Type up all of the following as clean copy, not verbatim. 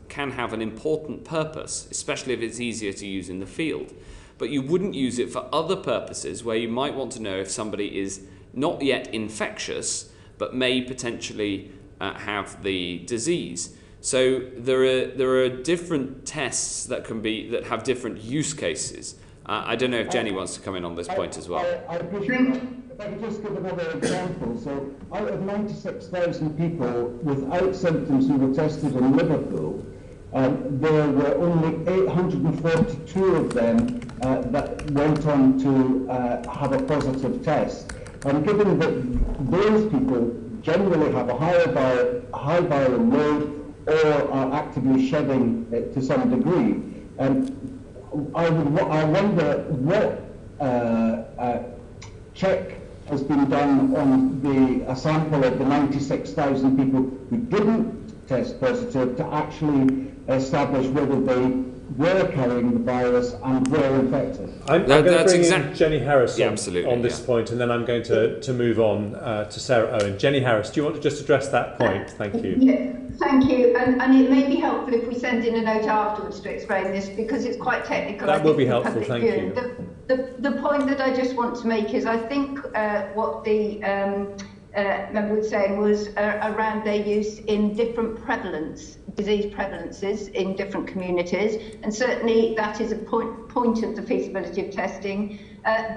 can have an important purpose, especially if it's easier to use in the field. But you wouldn't use it for other purposes where you might want to know if somebody is not yet infectious, but may potentially have the disease. So there are different tests that have different use cases. I don't know if Jenny wants to come in on this point as well. If I could just give another example. So out of 96,000 people without symptoms who were tested in Liverpool, there were only 842 of them that went on to have a positive test. And given that those people generally have a high viral load or are actively shedding it to some degree, I wonder what check has been done on a sample of the 96,000 people who didn't test positive to actually establish whether they were carrying the virus and were infected. I'm going to bring in Jenny Harris on this point, and then I'm going to move on to Sarah Owen. Jenny Harris, do you want to just address that point? Thank you. Yeah, thank you. And it may be helpful if we send in a note afterwards to explain this, because it's quite technical. That will be helpful, thank you. The point that I just want to make is I think what the member was saying was around their use in different disease prevalences in different communities, and certainly that is a point of the feasibility of testing.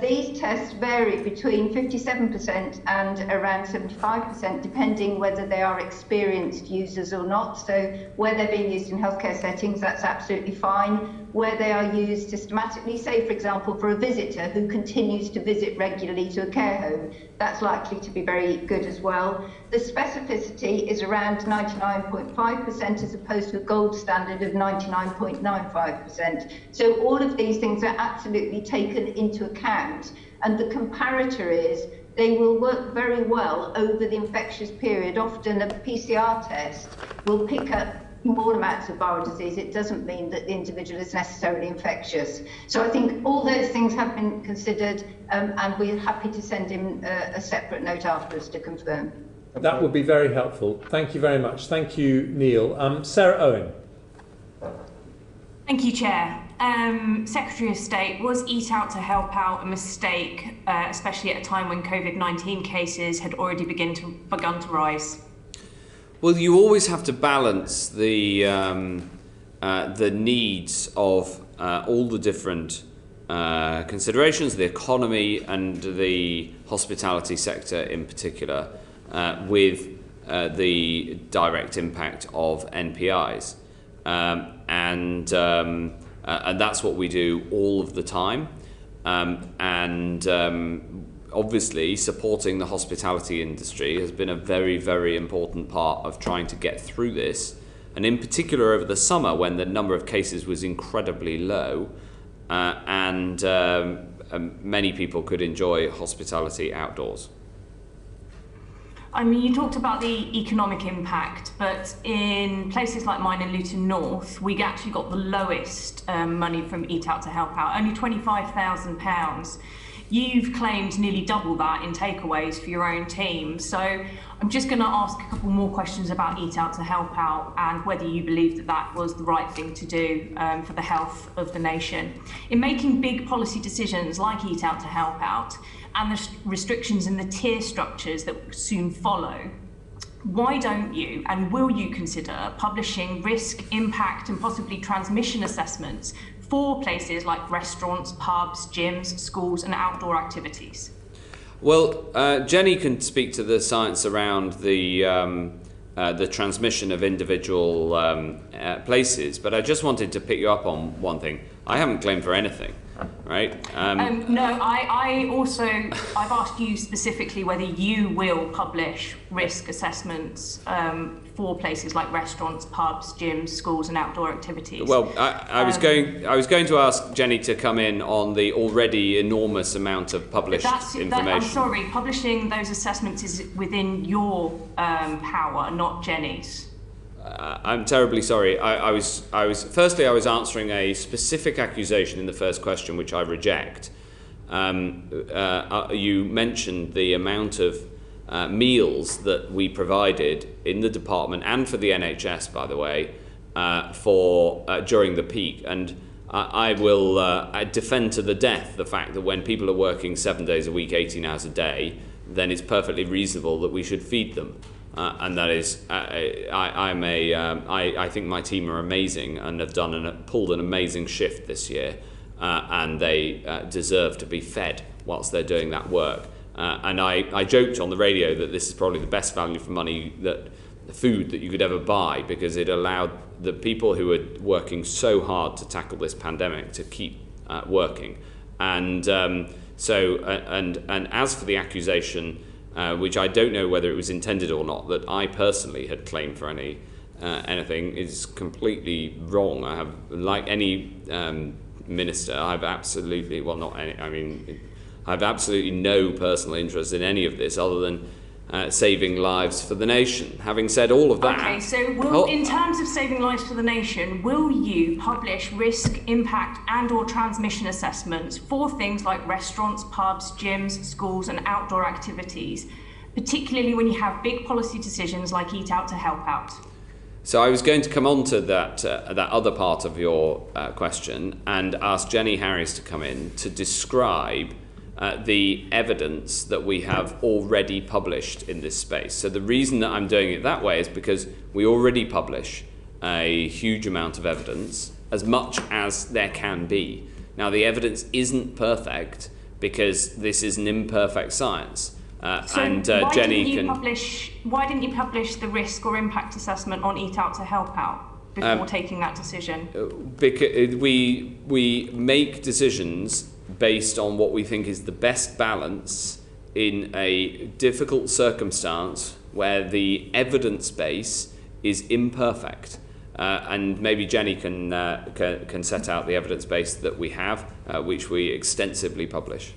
These tests vary between 57% and around 75%, depending whether they are experienced users or not. So where they're being used in healthcare settings, that's absolutely fine. Where they are used systematically, say for example for a visitor who continues to visit regularly to a care home, that's likely to be very good as well. The specificity is around 99.5% as opposed to a gold standard of 99.95%. So all of these things are absolutely taken into account, and the comparator is they will work very well over the infectious period. Often a PCR test will pick up small amounts of viral disease. It doesn't mean that the individual is necessarily infectious. So I think all those things have been considered, and we're happy to send in a separate note afterwards to confirm. That would be very helpful. Thank you very much. Thank you, Neil. Sarah Owen. Thank you, Chair. Secretary of State, was Eat Out to Help Out a mistake, especially at a time when COVID-19 cases had already begun to rise? Well, you always have to balance the needs of all the different considerations, the economy and the hospitality sector in particular, with the direct impact of NPIs. And that's what we do all of the time. Obviously, supporting the hospitality industry has been a very, very important part of trying to get through this. And in particular over the summer, when the number of cases was incredibly low, and many people could enjoy hospitality outdoors. I mean, you talked about the economic impact, but in places like mine in Luton North, we actually got the lowest money from Eat Out to Help Out, only £25,000. You've claimed nearly double that in takeaways for your own team. So I'm just going to ask a couple more questions about Eat Out to Help Out and whether you believe that that was the right thing to do for the health of the nation. In making big policy decisions like Eat Out to Help Out and the restrictions in the tier structures that soon follow, why don't you and will you consider publishing risk, impact and possibly transmission assessments for places like restaurants, pubs, gyms, schools and outdoor activities? Well, Jenny can speak to the science around the transmission of individual places, but I just wanted to pick you up on one thing. I haven't claimed for anything, right? No, I've asked you specifically whether you will publish risk assessments for places like restaurants, pubs, gyms, schools and outdoor activities. Well, I was going to ask Jenny to come in on the already enormous amount of published information. I'm sorry, publishing those assessments is within your power, not Jenny's. I'm terribly sorry. Firstly, I was answering a specific accusation in the first question, which I reject. You mentioned the amount of meals that we provided in the department and for the NHS, by the way, during the peak. And I will defend to the death the fact that when people are working 7 days a week, 18 hours a day, then it's perfectly reasonable that we should feed them. And that is, I think my team are amazing and have pulled an amazing shift this year, and they deserve to be fed whilst they're doing that work. And I joked on the radio that this is probably the best value for money food that you could ever buy, because it allowed the people who are working so hard to tackle this pandemic to keep working. And and as for the accusation, which I don't know whether it was intended or not, that I personally had claimed for anything, is completely wrong. I have, like any minister, I've absolutely, well, not any, I mean, I have absolutely no personal interest in any of this other than saving lives for the nation. Having said all of that... Okay, so in terms of saving lives for the nation, will you publish risk, impact and/or transmission assessments for things like restaurants, pubs, gyms, schools and outdoor activities, particularly when you have big policy decisions like Eat Out to Help Out? So I was going to come on to that other part of your question and ask Jenny Harris to come in to describe the evidence that we have already published in this space. So the reason that I'm doing it that way is because we already publish a huge amount of evidence, as much as there can be. Now, the evidence isn't perfect because this is an imperfect science. Jenny can... Why didn't you publish the risk or impact assessment on Eat Out to Help Out before taking that decision? Because we make decisions based on what we think is the best balance in a difficult circumstance where the evidence base is imperfect. And maybe Jenny can set out the evidence base that we have, which we extensively publish.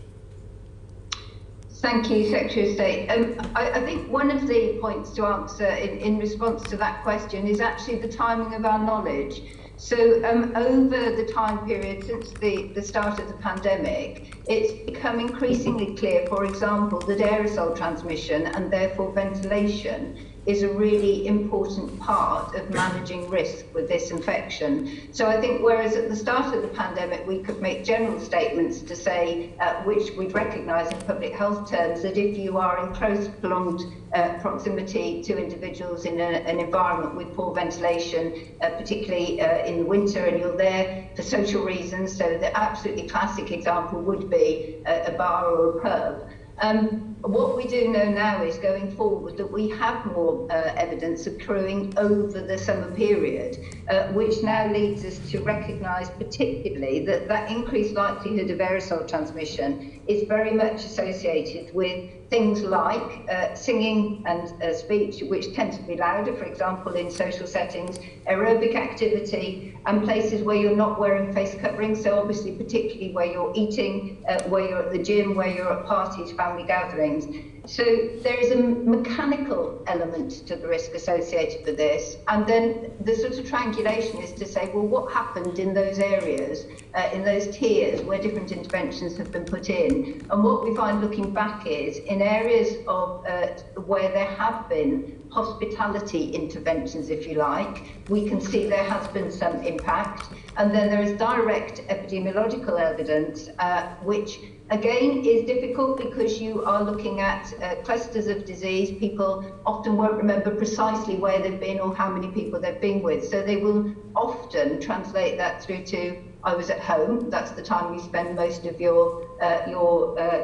Thank you, Secretary of State. I think one of the points to answer in response to that question is actually the timing of our knowledge. So over the time period since the start of the pandemic, it's become increasingly clear, for example, that aerosol transmission and therefore ventilation is a really important part of managing risk with this infection. So I think whereas at the start of the pandemic we could make general statements to say, which we'd recognise in public health terms, that if you are in close prolonged proximity to individuals in an environment with poor ventilation, particularly in the winter, and you're there for social reasons, so the absolutely classic example would be a bar or a pub. What we do know now is going forward that we have more evidence accruing over the summer period, which now leads us to recognise particularly that that increased likelihood of aerosol transmission is very much associated with things like singing and speech, which tend to be louder, for example, in social settings, aerobic activity, and places where you're not wearing face coverings, so obviously particularly where you're eating, where you're at the gym, where you're at parties, family gatherings. So there is a mechanical element to the risk associated with this, and then the sort of triangulation is to say, well, what happened in those areas, in those tiers where different interventions have been put in? And what we find looking back is in areas of where there have been hospitality interventions, if you like, we can see there has been some impact. And then there is direct epidemiological evidence, which again is difficult because you are looking at clusters of disease. People often won't remember precisely where they've been or how many people they've been with. So they will often translate that through to, I was at home. That's the time you spend most of your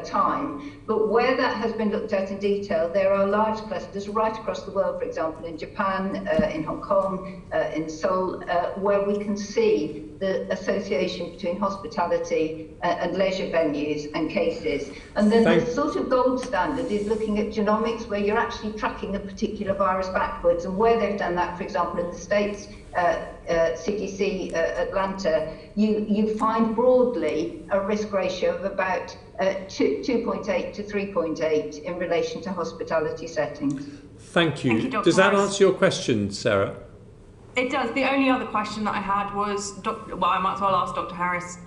time. But where that has been looked at in detail, there are large clusters right across the world, for example, in Japan, in Hong Kong, in Seoul, where we can see the association between hospitality and leisure venues and cases. And then the sort of gold standard is looking at genomics, where you're actually tracking a particular virus backwards. And where they've done that, for example, in the States, CDC Atlanta, you find broadly a risk ratio of about 2.8 to 3.8 in relation to hospitality settings. Thank you. Thank you, Dr. Does that Harris. answer your question, Sarah? It does. The only other question that I had was, well, I might as well ask Dr. Harris,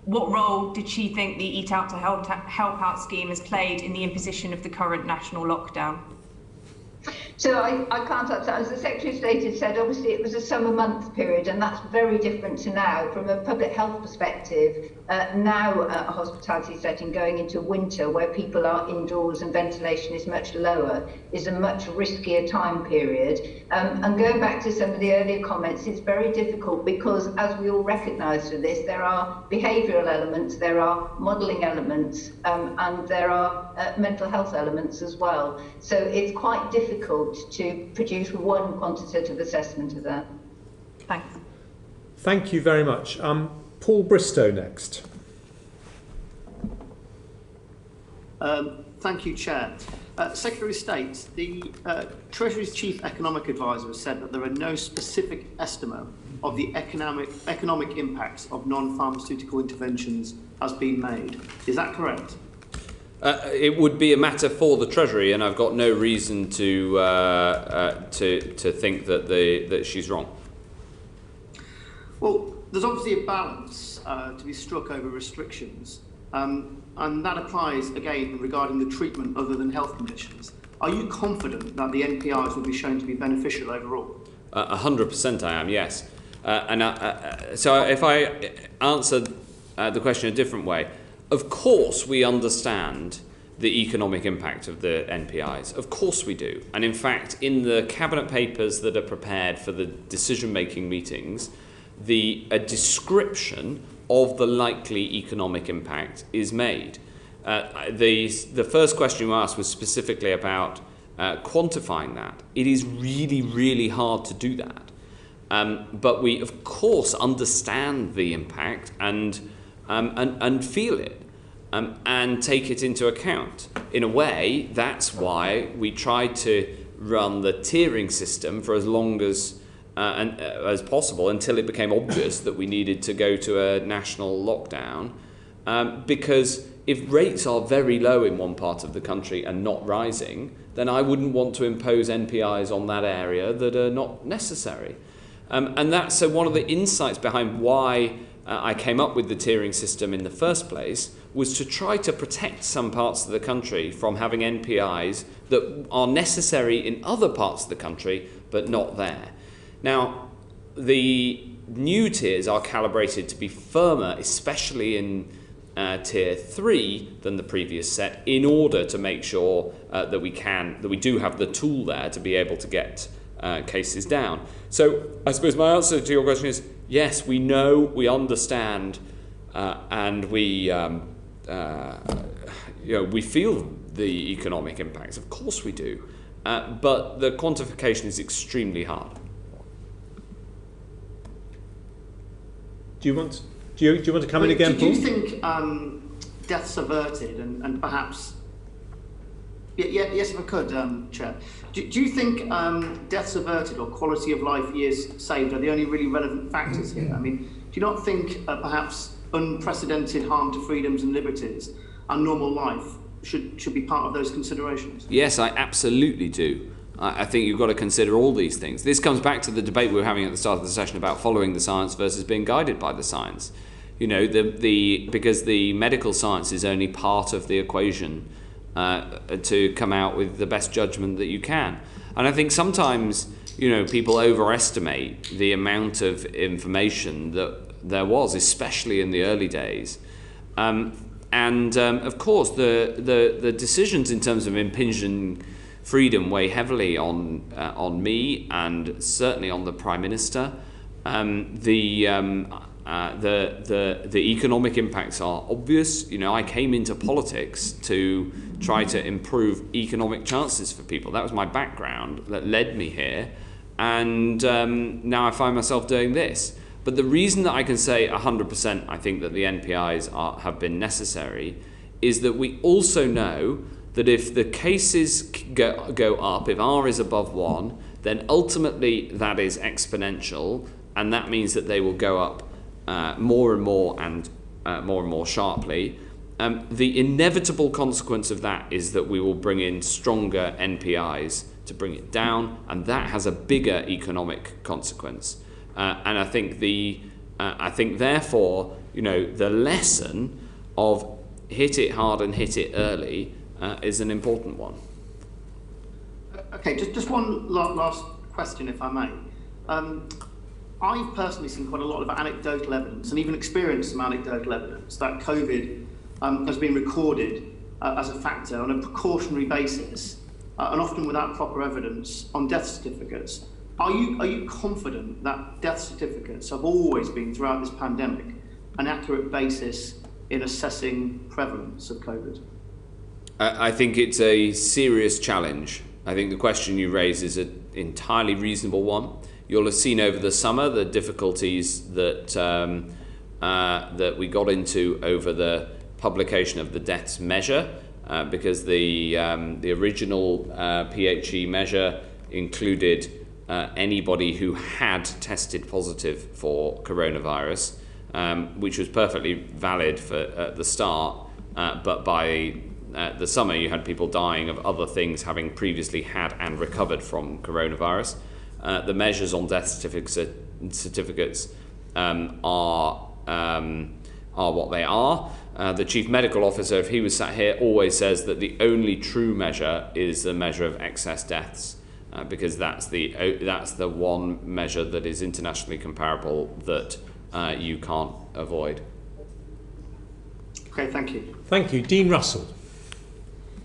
what role did she think the Eat Out to Help Out scheme has played in the imposition of the current national lockdown? So I can't answer. As the Secretary of State had said, obviously it was a summer month period, and that's very different to now. From a public health perspective, now a hospitality setting going into winter where people are indoors and ventilation is much lower is a much riskier time period. And going back to some of the earlier comments, it's very difficult because, as we all recognise for this, there are behavioural elements, there are modelling elements, and there are mental health elements as well. So it's quite difficult to produce one quantitative assessment of that. Thanks. Thank you very much. Paul Bristow next. Thank you, Chair. Secretary of State, the Treasury's Chief Economic Advisor has said that there are no specific estimate of the economic impacts of non-pharmaceutical interventions has been made. Is that correct? It would be a matter for the Treasury, and I've got no reason to think that she's wrong. Well, there's obviously a balance to be struck over restrictions, and that applies again regarding the treatment other than health conditions. Are you confident that the NPIs will be shown to be beneficial overall? 100% I am, yes. So if I answer the question a different way, of course we understand the economic impact of the NPIs. Of course we do. And in fact, in the cabinet papers that are prepared for the decision-making meetings, a description of the likely economic impact is made. The first question you asked was specifically about quantifying that. It is really, really hard to do that. But we, of course, understand the impact and feel it and take it into account. In a way, that's why we tried to run the tiering system for as long as possible until it became obvious that we needed to go to a national lockdown. Because if rates are very low in one part of the country and not rising, then I wouldn't want to impose NPIs on that area that are not necessary. And that's one of the insights behind why I came up with the tiering system in the first place, was to try to protect some parts of the country from having NPIs that are necessary in other parts of the country but not there. Now, the new tiers are calibrated to be firmer, especially in tier 3 than the previous set, in order to make sure that we do have the tool there to be able to get cases down. So I suppose my answer to your question is yes, we know, we understand, and we feel the economic impacts. Of course we do, but the quantification is extremely hard. Do you want to come in again, Paul? Do you think deaths averted and perhaps... Yes, if I could, Chair. Do you think deaths averted or quality of life years saved are the only really relevant factors here? I mean, do you not think perhaps unprecedented harm to freedoms and liberties and normal life should be part of those considerations? Yes, I absolutely do. I think you've got to consider all these things. This comes back to the debate we were having at the start of the session about following the science versus being guided by the science. You know, because the medical science is only part of the equation to come out with the best judgment that you can. And I think sometimes, people overestimate the amount of information that there was, especially in the early days. Of course, the decisions in terms of impinging freedom weigh heavily on me and certainly on the Prime Minister. The economic impacts are obvious. I came into politics to try to improve economic chances for people. That was my background that led me here, and now I find myself doing this. But the reason that I can say 100% I think that the NPIs have been necessary is that we also know that if the cases go up, if R is above 1, then ultimately that is exponential, and that means that they will go up more and more sharply. The inevitable consequence of that is that we will bring in stronger NPIs to bring it down, and that has a bigger economic consequence. And I think therefore, the lesson of hit it hard and hit it early is an important one. Okay, just one last question, if I may. I've personally seen quite a lot of anecdotal evidence and even experienced some anecdotal evidence that COVID has been recorded as a factor on a precautionary basis and often without proper evidence on death certificates. Are you confident that death certificates have always been, throughout this pandemic, an accurate basis in assessing prevalence of COVID? I think it's a serious challenge. I think the question you raise is an entirely reasonable one. You'll have seen over the summer the difficulties that that we got into over the publication of the deaths measure, because the original PHE measure included anybody who had tested positive for coronavirus, which was perfectly valid at the start, but by the summer you had people dying of other things having previously had and recovered from coronavirus. The measures on death certificates are what they are. The Chief Medical Officer, if he was sat here, always says that the only true measure is the measure of excess deaths, because that's the one measure that is internationally comparable that you can't avoid. Okay, thank you. Thank you. Dean Russell.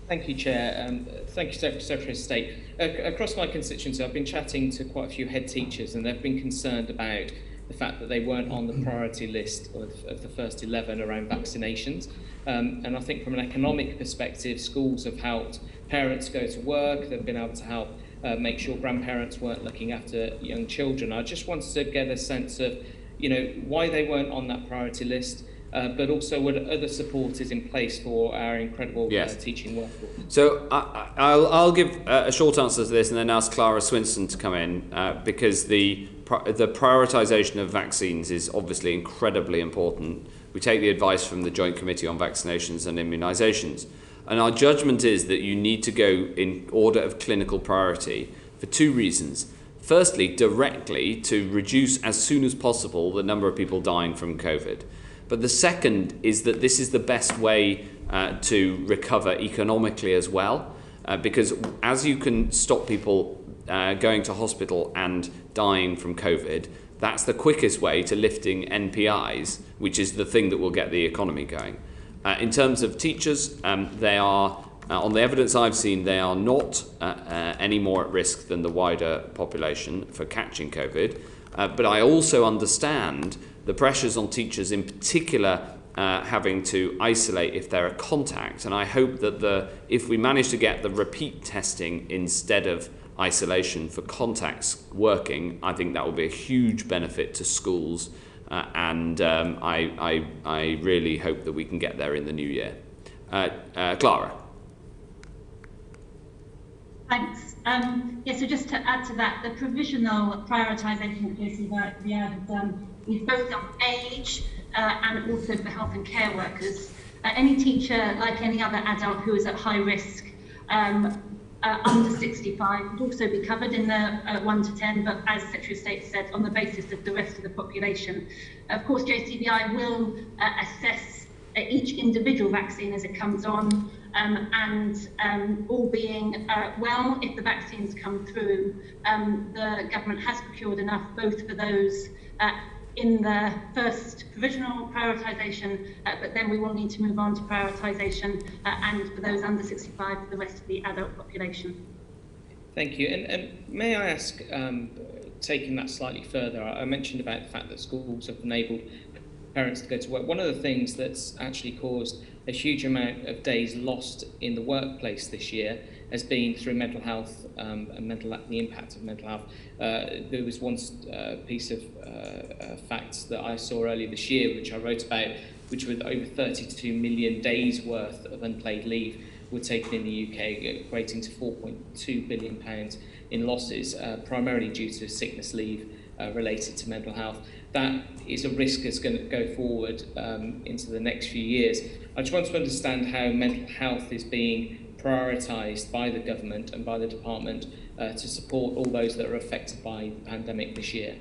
Thank you, Chair. Thank you, Secretary of State. Across my constituency, I've been chatting to quite a few head teachers, and they've been concerned about the fact that they weren't on the priority list of the first 11 around vaccinations. And I think from an economic perspective, schools have helped parents go to work. They've been able to help make sure grandparents weren't looking after young children. I just wanted to get a sense of, why they weren't on that priority list, but also what other support is in place for our incredible teaching workforce. So I'll give a short answer to this and then ask Clara Swinston to come in, because the prioritisation of vaccines is obviously incredibly important. We take the advice from the Joint Committee on Vaccinations and Immunisations, and our judgment is that you need to go in order of clinical priority for two reasons. Firstly, directly to reduce as soon as possible the number of people dying from COVID. But the second is that this is the best way to recover economically as well, because as you can stop people going to hospital and dying from COVID, that's the quickest way to lifting NPIs, which is the thing that will get the economy going. In terms of teachers, they are, on the evidence I've seen, they are not any more at risk than the wider population for catching COVID. But I also understand the pressures on teachers, in particular having to isolate if they're a contact. And I hope that if we manage to get the repeat testing instead of isolation for contacts working, I think that will be a huge benefit to schools. And I really hope that we can get there in the new year. Clara. Thanks. So just to add to that, the provisional prioritisation that we have done is both on age and also for health and care workers. Any teacher, like any other adult who is at high risk, under 65 would also be covered in the 1 to 10, but as Secretary of State said, on the basis of the rest of the population. Of course, JCVI will assess each individual vaccine as it comes on, and all being well, if the vaccines come through, the government has procured enough both for those in the first provisional prioritisation, but then we will need to move on to prioritisation and for those under 65 for the rest of the adult population. Thank you. And may I ask, taking that slightly further, I mentioned about the fact that schools have enabled parents to go to work. One of the things that's actually caused a huge amount of days lost in the workplace this year has been through mental health and the impact of mental health. There was one piece of facts that I saw earlier this year, which I wrote about, which were over 32 million days worth of unpaid leave were taken in the UK, equating to £4.2 billion in losses, primarily due to sickness leave related to mental health. That is a risk that's going to go forward into the next few years. I just want to understand how mental health is being prioritised by the government and by the department to support all those that are affected by the pandemic this year.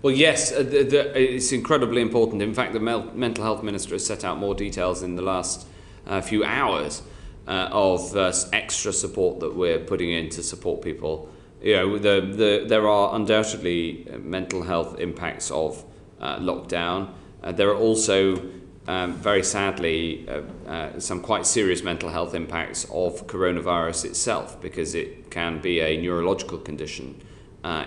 Well, yes, it's incredibly important. In fact, the Mental Health Minister has set out more details in the last few hours. extra support that we're putting in to support people. There are undoubtedly mental health impacts of lockdown. There are also, very sadly, some quite serious mental health impacts of coronavirus itself, because it can be a neurological condition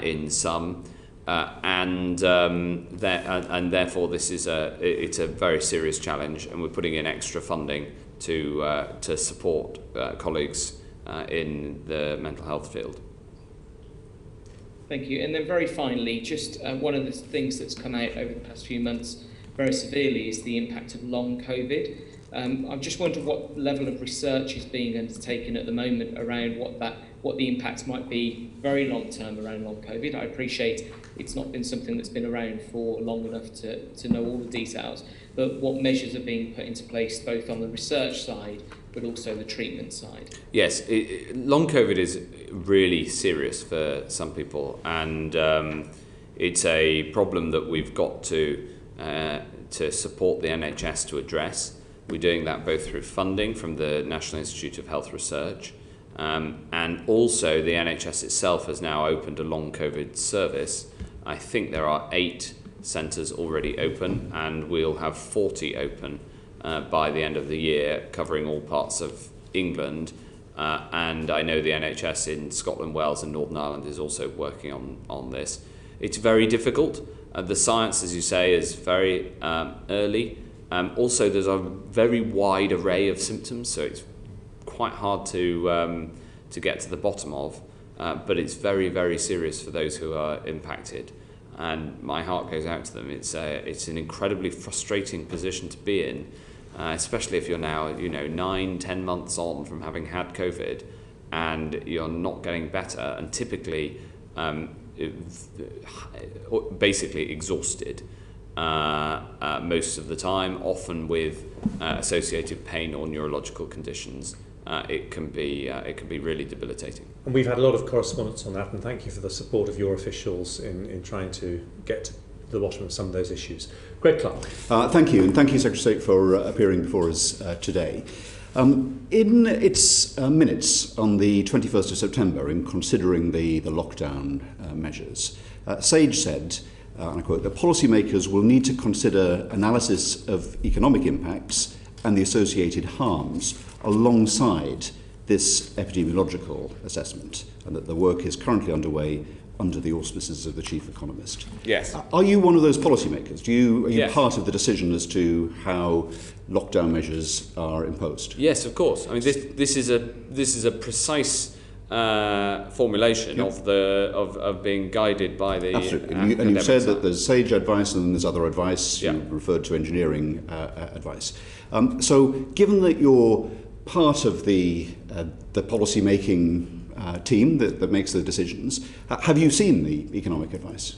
in some, and therefore it's a very serious challenge, and we're putting in extra funding to support colleagues in the mental health field. Thank you. And then very finally, just one of the things that's come out over the past few months very severely is the impact of long COVID. I just wonder what level of research is being undertaken at the moment around what the impacts might be very long term around long COVID. I appreciate it's not been something that's been around for long enough to know all the details, but what measures are being put into place both on the research side but also the treatment side? Yes, long COVID is really serious for some people, and it's a problem that we've got to support the NHS to address. We're doing that both through funding from the National Institute of Health Research, and also the NHS itself has now opened a long COVID service. I think there are 8 centres already open, and we'll have 40 open by the end of the year, covering all parts of England. And I know the NHS in Scotland, Wales and Northern Ireland is also working on this. It's very difficult. The science, as you say, is very early. Also, there's a very wide array of symptoms, so it's quite hard to get to the bottom of. But it's very, very serious for those who are impacted. And my heart goes out to them. It's an incredibly frustrating position to be in, especially if you're now 9-10 months on from having had COVID and you're not getting better, and typically basically exhausted most of the time, often with associated pain or neurological conditions. It can be really debilitating. And we've had a lot of correspondence on that, and thank you for the support of your officials in trying to get to the bottom of some of those issues. Greg Clark. Thank you, and thank you, Secretary State, for appearing before us today. In its minutes on the 21st of September, in considering the lockdown measures, Sage said, and I quote, "The policymakers will need to consider analysis of economic impacts and the associated harms alongside this epidemiological assessment, and that the work is currently underway under the auspices of the chief economist." Yes. Are you one of those policymakers? Are you Yes. part of the decision as to how lockdown measures are imposed? Yes, of course. I mean, this is a precise formulation of being guided by the absolutely. And you said that there's Sage advice and then there's other advice. Yeah. You referred to engineering advice. So, given that you're part of the policy making team that makes the decisions, have you seen the economic advice?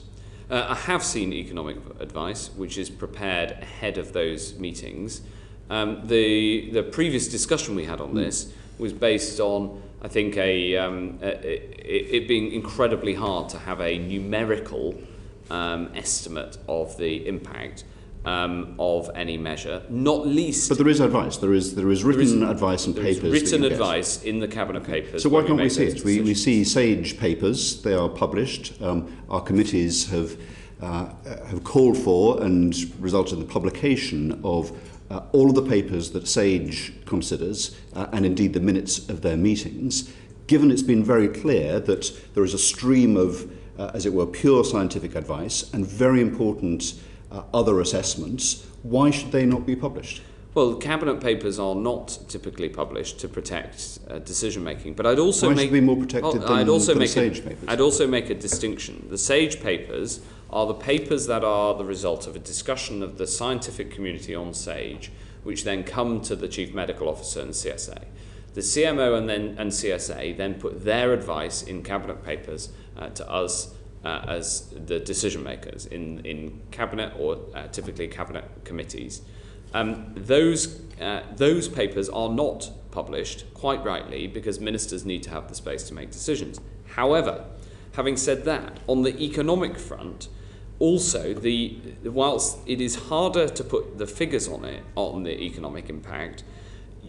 I have seen economic advice, which is prepared ahead of those meetings. The previous discussion we had on this was based on, I think, it being incredibly hard to have a numerical estimate of the impact of any measure, not least. But there is advice. There is written advice and papers. There is written advice in the cabinet papers. So why can't we see it? We see Sage papers. They are published. Our committees have called for and resulted in the publication of all of the papers that Sage considers, and indeed the minutes of their meetings. Given it's been very clear that there is a stream of, as it were, pure scientific advice and very important other assessments, why should they not be published? Well, cabinet papers are not typically published to protect decision making, but I'd also why should they be more protected than the Sage papers? I'd also make a distinction. The Sage papers are the papers that are the result of a discussion of the scientific community on Sage, which then come to the Chief Medical Officer and CSA. The CMO and CSA then put their advice in cabinet papers to us as the decision makers in cabinet or typically cabinet committees. Those papers are not published, quite rightly, because ministers need to have the space to make decisions. However, having said that, on the economic front, also, whilst it is harder to put the figures on the economic impact,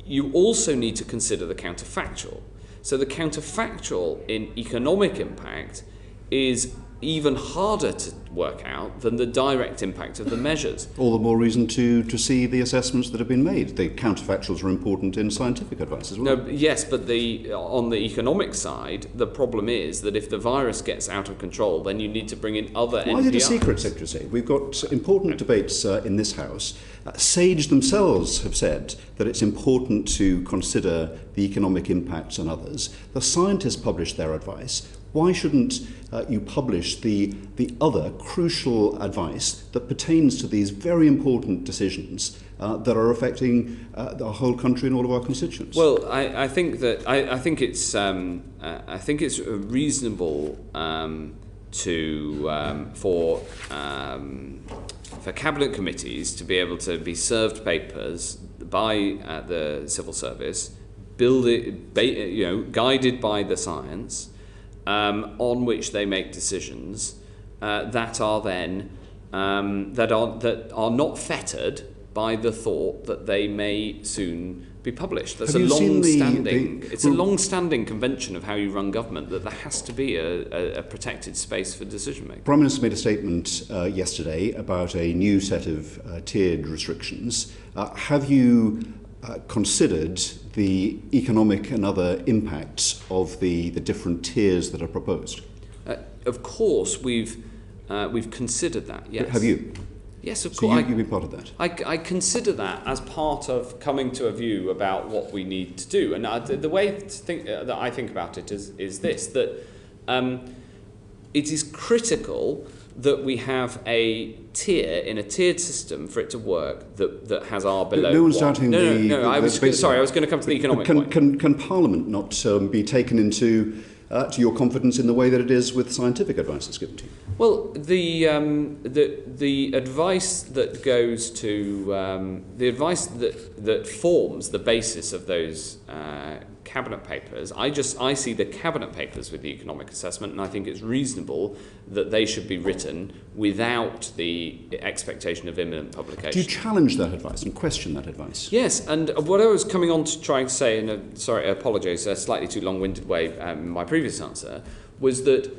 you also need to consider the counterfactual. So the counterfactual in economic impact is even harder to work out than the direct impact of the measures. All the more reason to see the assessments that have been made. The counterfactuals are important in scientific advice as well. No, yes, but on the economic side, the problem is that if the virus gets out of control, then you need to bring in other NPRs. Why is it a secret, Secretary? We've got important debates in this House. SAGE themselves have said that it's important to consider the economic impacts on others. The scientists publish their advice. Why shouldn't you publish the other crucial advice that pertains to these very important decisions that are affecting our whole country and all of our constituents? Well, I think that I think it's reasonable for cabinet committees to be able to be served papers by the civil service, guided by the science. On which they make decisions that are then that are not fettered by the thought that they may soon be published. That's a long-standing convention of how you run government, that there has to be a protected space for decision making. Prime Minister made a statement yesterday about a new set of tiered restrictions. Have you considered the economic and other impacts of the different tiers that are proposed? Of course, we've considered that. Yes. Have you? Yes, of course. So you've been part of that. I consider that as part of coming to a view about what we need to do, and the way that I think about it is this: that it is critical that we have a tier in a tiered system for it to work that has R below. No one's doubting I was going to come to the economic point. Can Parliament not be taken into to your confidence in the way that it is with scientific advice that's given to you? Well, the advice that goes to the advice that forms the basis of those cabinet papers, I see the cabinet papers with the economic assessment, and I think it's reasonable that they should be written without the expectation of imminent publication. Do you challenge that advice and question that advice? Yes, and what I was coming on to try and say, I apologise, a slightly too long-winded way, my previous answer, was that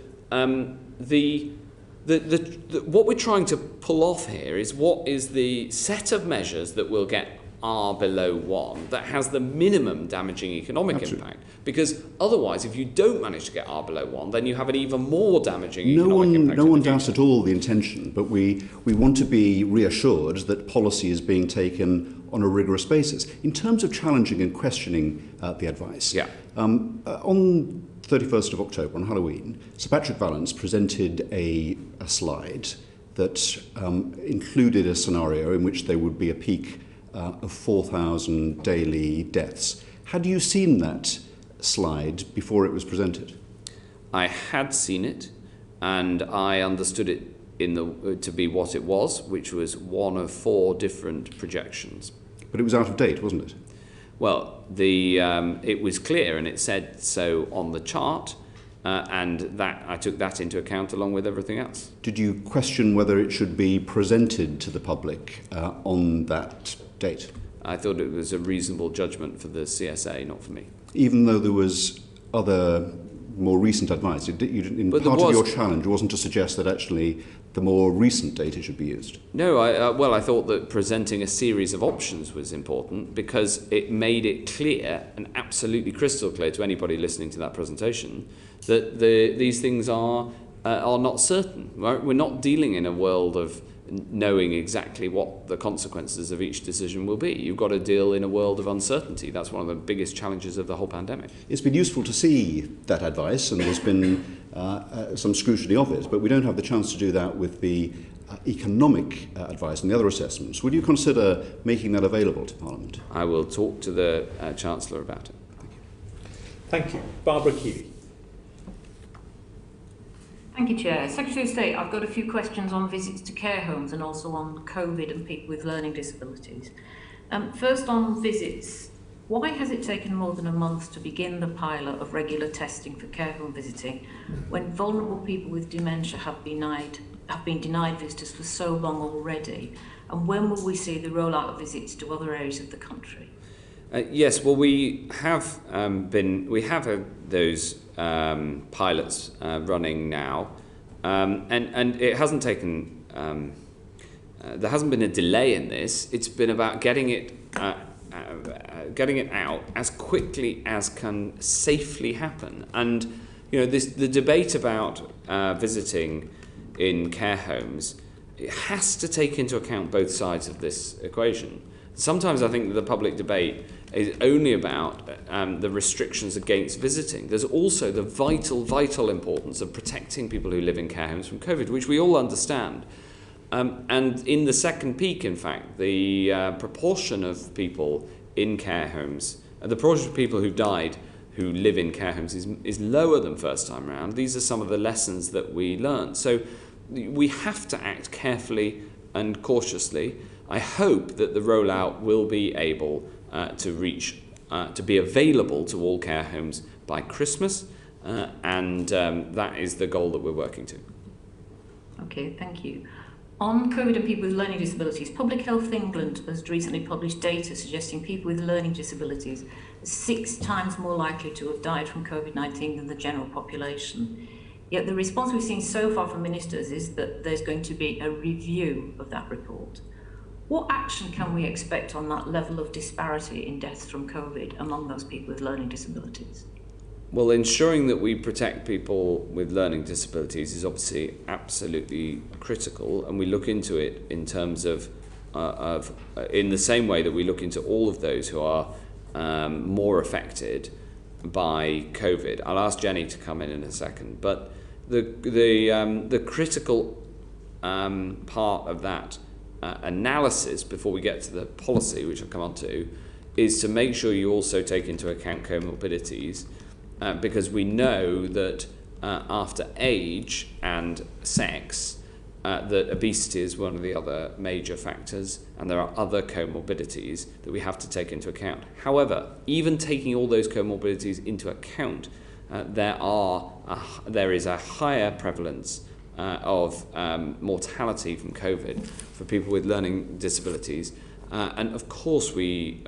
what we're trying to pull off here is what is the set of measures that will get R below 1 that has the minimum damaging economic impact. Because otherwise, if you don't manage to get R below 1, then you have an even more damaging economic impact. No one doubts at all the intention, but we want to be reassured that policy is being taken on a rigorous basis. In terms of challenging and questioning the advice, on 31st of October, on Halloween, Sir Patrick Vallance presented a slide that included a scenario in which there would be a peak of 4,000 daily deaths. Had you seen that slide before it was presented? I had seen it, and I understood it to be what it was, which was one of 4 different projections. But it was out of date, wasn't it? Well, it was clear, and it said so on the chart, and that I took that into account along with everything else. Did you question whether it should be presented to the public on that date? I thought it was a reasonable judgment for the CSA, not for me. Even though there was other more recent advice, part of your challenge wasn't to suggest that actually the more recent data should be used. No, I thought that presenting a series of options was important because it made it clear and absolutely crystal clear to anybody listening to that presentation that these things are not certain. Right? We're not dealing in a world of knowing exactly what the consequences of each decision will be. You've got to deal in a world of uncertainty. That's one of the biggest challenges of the whole pandemic. It's been useful to see that advice, and there's been some scrutiny of it, but we don't have the chance to do that with the economic advice and the other assessments. Would you consider making that available to Parliament? I will talk to the Chancellor about it. Thank you. Barbara Keeley. Thank you, Chair. Secretary of State, I've got a few questions on visits to care homes and also on COVID and people with learning disabilities. First on visits, why has it taken more than a month to begin the pilot of regular testing for care home visiting when vulnerable people with dementia have been denied visitors for so long already? And when will we see the rollout of visits to other areas of the country? Yes, well, we have had those pilots running now, and it hasn't taken. There hasn't been a delay in this. It's been about getting it out as quickly as can safely happen. And the debate about visiting in care homes, it has to take into account both sides of this equation. Sometimes I think that the public debate is only about the restrictions against visiting. There's also the vital importance of protecting people who live in care homes from COVID, which we all understand. And in the second peak, in fact, the proportion of people in care homes, the proportion of people who died who live in care homes is lower than first time around. These are some of the lessons that we learned. So we have to act carefully and cautiously. I hope that the rollout will be able to be available to all care homes by Christmas, and that is the goal that we're working to. Okay, thank you. On COVID and people with learning disabilities, Public Health England has recently published data suggesting people with learning disabilities are 6 times more likely to have died from COVID-19 than the general population. Yet the response we've seen so far from ministers is that there's going to be a review of that report. What action can we expect on that level of disparity in deaths from COVID among those people with learning disabilities? Well, ensuring that we protect people with learning disabilities is obviously absolutely critical, and we look into it in terms of in the same way that we look into all of those who are more affected by COVID. I'll ask Jenny to come in a second, but the critical part of that analysis before we get to the policy, which I'll come on to, is to make sure you also take into account comorbidities. Because we know that after age and sex, that obesity is one of the other major factors, and there are other comorbidities that we have to take into account. However, even taking all those comorbidities into account, there is a higher prevalence of mortality from COVID for people with learning disabilities. And of course we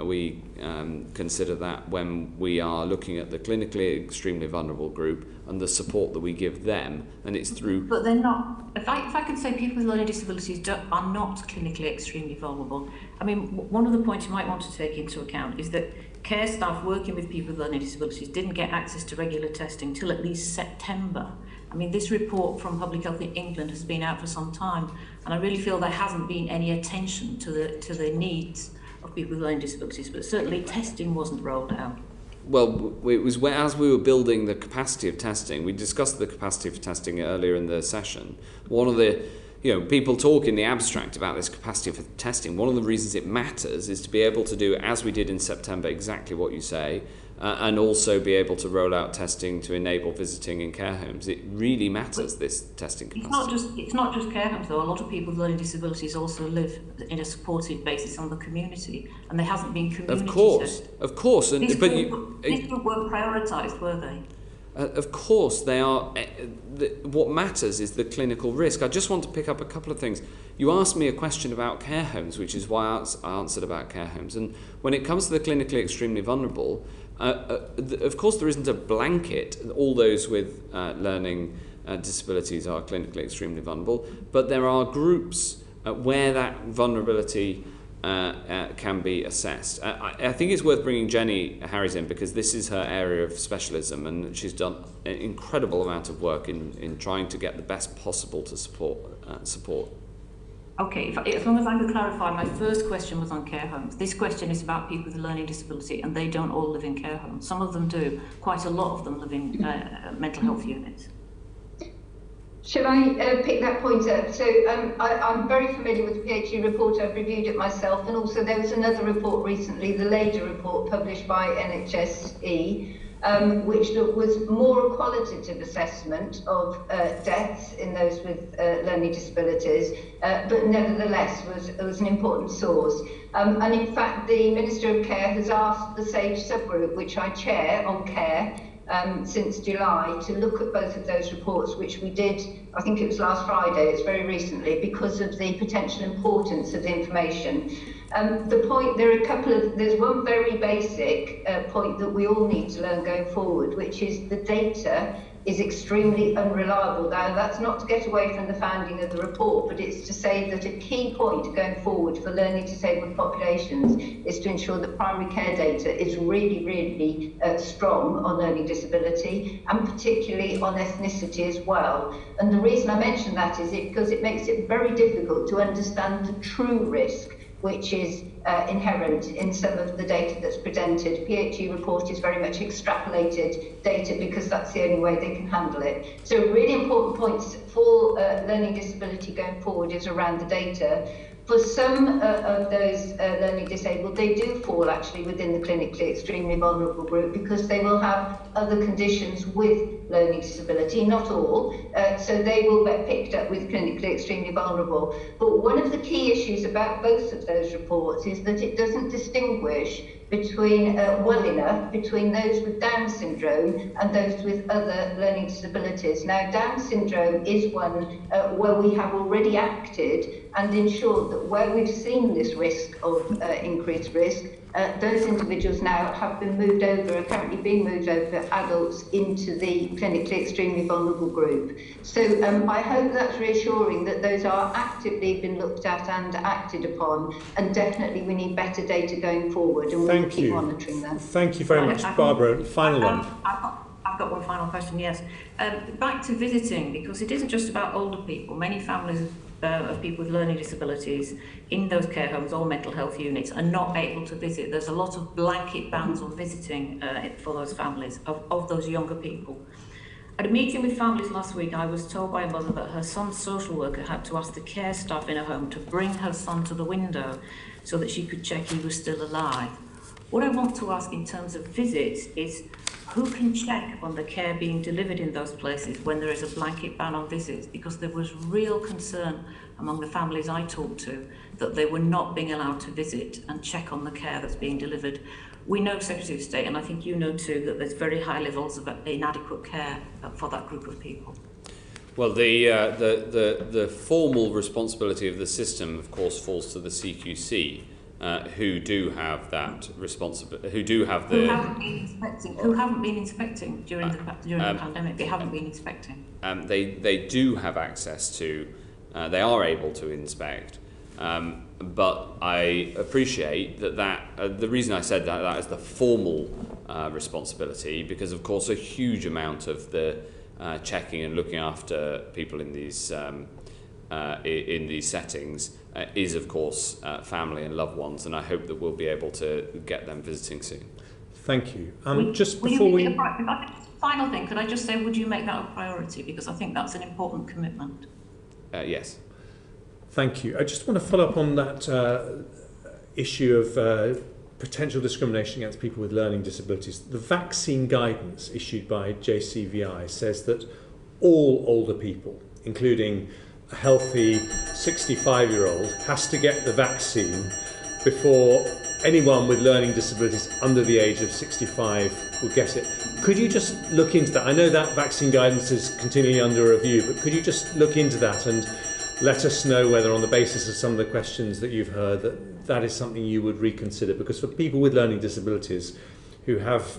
consider that when we are looking at the clinically extremely vulnerable group and the support that we give them, and it's through... But they're not... If I could say people with learning disabilities are not clinically extremely vulnerable. I mean, one of the points you might want to take into account is that care staff working with people with learning disabilities didn't get access to regular testing till at least September. I mean, this report from Public Health in England has been out for some time, and I really feel there hasn't been any attention to the needs of people with learning disabilities, but certainly testing wasn't rolled out. Well, it was as we were building the capacity of testing, we discussed the capacity of testing earlier in the session. One of the, people talk in the abstract about this capacity for testing. One of the reasons it matters is to be able to do, as we did in September, exactly what you say, and also be able to roll out testing to enable visiting in care homes. It really matters, this testing capacity. It's not just care homes, though. A lot of people with learning disabilities also live in a supported basis on the community, and there hasn't been community testing. Of course. These weren't prioritised, were they? Of course they are. What matters is the clinical risk. I just want to pick up a couple of things. You asked me a question about care homes, which is why I answered about care homes. And when it comes to the clinically extremely vulnerable, of course there isn't a blanket. All those with learning disabilities are clinically extremely vulnerable, but there are groups where that vulnerability can be assessed. I think it's worth bringing Jenny Harries in, because this is her area of specialism, and she's done an incredible amount of work in trying to get the best possible to support. Okay, as long as I could clarify, my first question was on care homes. This question is about people with a learning disability, and they don't all live in care homes. Some of them do. Quite a lot of them live in mental health units. Should I pick that point up? So I'm very familiar with the PhD report. I've reviewed it myself, and also there was another report recently, the Lader report published by NHSE, which was more a qualitative assessment of deaths in those with learning disabilities, but nevertheless was an important source. And in fact, the Minister of Care has asked the SAGE subgroup, which I chair on care, since July to look at both of those reports, which we did, I think it was last Friday, it's very recently, because of the potential importance of the information. The point, there's one very basic point that we all need to learn going forward, which is the data is extremely unreliable. Now, that's not to get away from the founding of the report, but it's to say that a key point going forward for learning disabled populations is to ensure that primary care data is really, really strong on learning disability, and particularly on ethnicity as well. And the reason I mention that is because it makes it very difficult to understand the true risk which is inherent in some of the data that's presented. PHE report is very much extrapolated data because that's the only way they can handle it. So really important points for learning disability going forward is around the data. For some of those learning disabled, they do fall actually within the clinically extremely vulnerable group because they will have other conditions with learning disability, not all, so they will get picked up with clinically extremely vulnerable. But one of the key issues about both of those reports is that it doesn't distinguish between well enough between those with Down syndrome and those with other learning disabilities. Now, Down syndrome is one where we have already acted and ensured that where we've seen this risk of increased risk, those individuals now have been moved over, are currently being moved over, adults, into the clinically extremely vulnerable group. So I hope that's reassuring that those are actively been looked at and acted upon, and definitely we need better data going forward, and we'll keep monitoring them. Thank you very much, Barbara. Final one. I've got one final question, yes. Back to visiting, because it isn't just about older people. Many families of people with learning disabilities in those care homes or mental health units are not able to visit. There's a lot of blanket bans on visiting for those families, of those younger people. At a meeting with families last week, I was told by a mother that her son's social worker had to ask the care staff in her home to bring her son to the window so that she could check he was still alive. What I want to ask in terms of visits is, who can check on the care being delivered in those places when there is a blanket ban on visits? Because there was real concern among the families I talked to that they were not being allowed to visit and check on the care that's being delivered. We know, Secretary of State, and I think you know too, that there's very high levels of inadequate care for that group of people. Well, the formal responsibility of the system, of course, falls to the CQC. Who do have that responsibility? Who haven't been inspecting during the pandemic? They haven't been inspecting. They do have access to. They are able to inspect. But I appreciate that the reason I said that is the formal responsibility, because of course a huge amount of the checking and looking after people in these settings is of course family and loved ones, and I hope that we'll be able to get them visiting soon. Thank you. Final thing, could I just say, would you make that a priority? Because I think that's an important commitment. Yes. Thank you. I just want to follow up on that issue of potential discrimination against people with learning disabilities. The vaccine guidance issued by JCVI says that all older people, including a healthy 65-year-old, has to get the vaccine before anyone with learning disabilities under the age of 65 will get it. Could you just look into that? I know that vaccine guidance is continually under review, but could you just look into that and let us know whether, on the basis of some of the questions that you've heard, that is something you would reconsider? Because for people with learning disabilities who have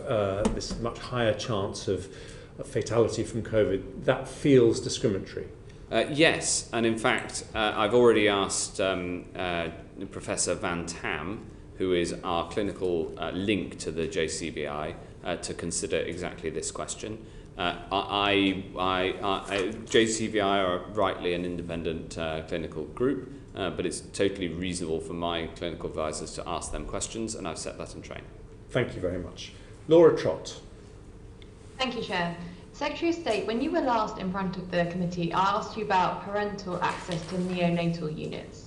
this much higher chance of fatality from COVID, that feels discriminatory. Yes, and in fact, I've already asked Professor Van Tam, who is our clinical link to the JCVI, to consider exactly this question. JCVI are rightly an independent clinical group, but it's totally reasonable for my clinical advisors to ask them questions, and I've set that in train. Thank you very much. Laura Trott. Thank you, Chair. Secretary of State, when you were last in front of the committee, I asked you about parental access to neonatal units.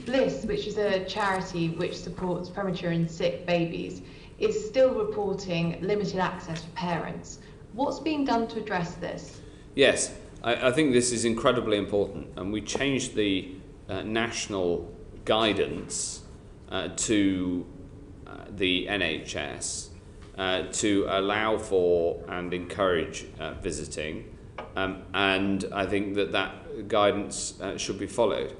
Bliss, which is a charity which supports premature and sick babies, is still reporting limited access for parents. What's being done to address this? Yes, I think this is incredibly important, and we changed the national guidance to the NHS to allow for and encourage visiting, and I think that guidance should be followed.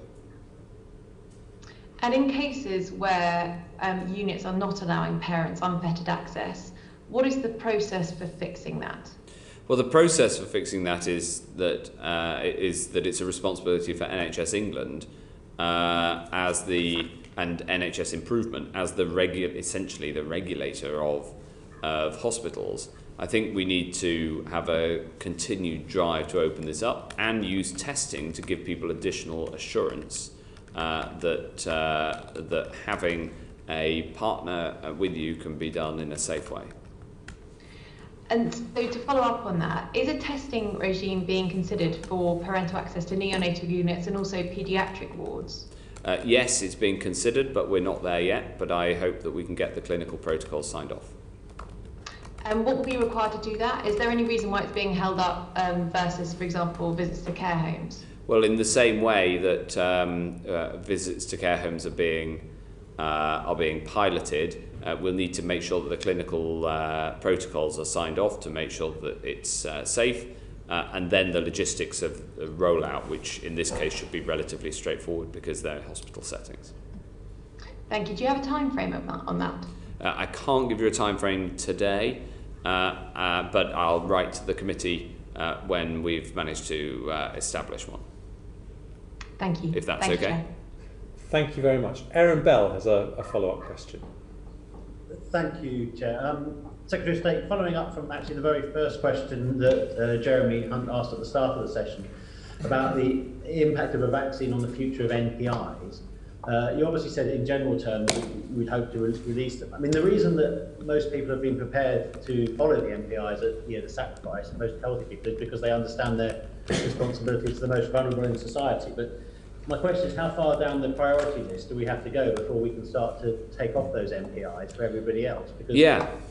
And in cases where units are not allowing parents unfettered access, what is the process for fixing that? Well, the process for fixing that is that it's a responsibility for NHS England and NHS Improvement as essentially the regulator of hospitals. I think we need to have a continued drive to open this up and use testing to give people additional assurance that having a partner with you can be done in a safe way. And so to follow up on that, is a testing regime being considered for parental access to neonatal units and also paediatric wards? Yes, it's being considered, but we're not there yet. But I hope that we can get the clinical protocols signed off. And what will be required to do that? Is there any reason why it's being held up versus, for example, visits to care homes? Well, in the same way that visits to care homes are being piloted, we'll need to make sure that the clinical protocols are signed off to make sure that it's safe, and then the logistics of the rollout, which in this case should be relatively straightforward because they're hospital settings. Thank you. Do you have a time frame on that? I can't give you a time frame today, but I'll write to the committee when we've managed to establish one. Thank you. If that's Thank you, okay. Chair. Thank you very much. Aaron Bell has a follow-up question. Thank you, Chair. Secretary of State, following up from actually the very first question that Jeremy Hunt asked at the start of the session about the impact of a vaccine on the future of NPIs, you obviously said in general terms we'd hope to release them. I mean, the reason that most people have been prepared to follow the NPIs at the sacrifice, and most healthy people, is because they understand their responsibility to the most vulnerable in society. But my question is, how far down the priority list do we have to go before we can start to take off those MPIs for everybody else? Because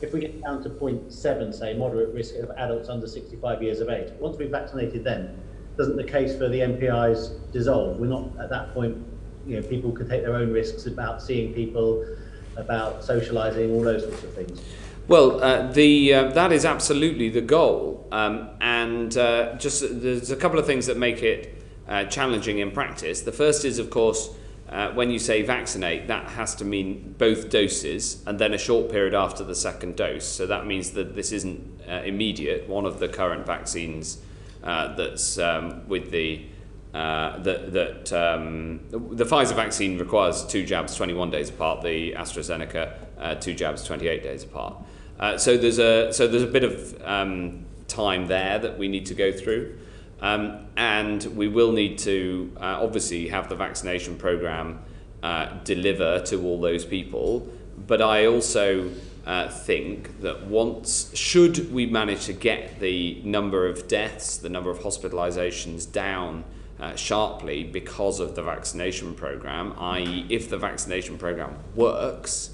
if we get down to 0.7, say, moderate risk of adults under 65 years of age, once we've vaccinated them, doesn't the case for the MPIs dissolve? We're not at that point, people can take their own risks about seeing people, about socialising, all those sorts of things. Well, that is absolutely the goal, and there's a couple of things that make it challenging in practice. The first is, of course, when you say vaccinate, that has to mean both doses and then a short period after the second dose. So that means that this isn't immediate. One of the current vaccines that's with the Pfizer vaccine requires 2 jabs 21 days apart. The AstraZeneca 2 jabs 28 days apart. So there's a bit of time there that we need to go through. And we will need to obviously have the vaccination programme deliver to all those people. But I also think that should we manage to get the number of deaths, the number of hospitalisations down sharply because of the vaccination programme, i.e. if the vaccination programme works,